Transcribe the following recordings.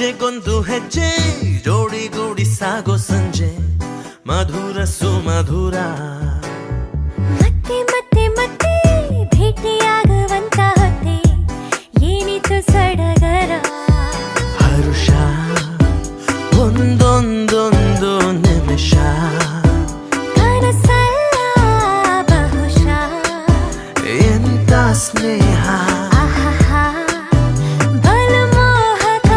ಹೆಜ್ಜೆಗೊಂದು ಹೆಜ್ಜೆ ಜೋಡಿಗೂಡಿ ಸಾಗೋ ಸಂಜೆ ಮಧುರ ಸುಮಧುರ ಮತ್ತೆ ಮತ್ತೆ ಮತ್ತೆ ಭೇಟಿಯಾಗುವಂತ ಹೊತ್ತೆ ಏನಿತು ಸಡಗರ ಹರುಷ ಒಂದೊಂದೊಂದು ನಿಮಿಷ ಕನಸಲ್ಲ ಬಹುಶಃ ಎಂತ ಸ್ನೇಹ ಆಹಾಹಾ ಬಲು ಮೋಹಕ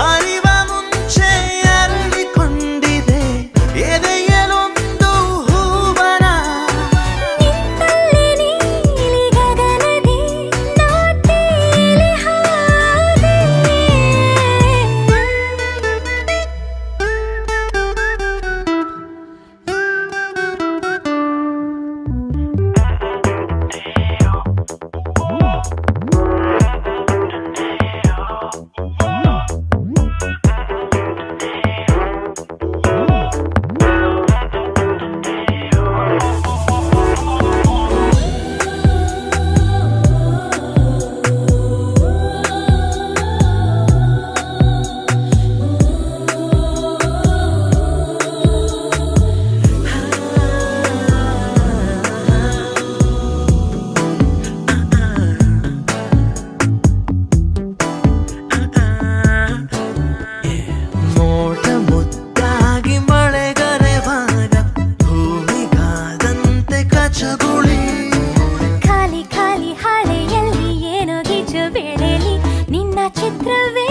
ಅರಿವ ಮುಂಚೆ ಅರಳಿಕೊಂಡಿದೆ ಎದೆಯಲೊಂದು ಹೂವನ ನಿಂತಲ್ಲಿ ನೀಲಿ ಗಗನದಿ ನಾ ತೇಲಿ ಹೋದೆ ಮೋಟ ಮುದ್ದಾಗಿ ಮಳೆಗರೆವಾಗ ಭೂಮಿಗಾದಂತೆ ಕಚಗುಳಿ ಖಾಲಿ ಖಾಲಿ ಹಾಳೆಯಲ್ಲಿ ಏನೋ ಗೀಚು ಬೆಳೆಲಿ ನಿನ್ನ ಚಿತ್ರವೇ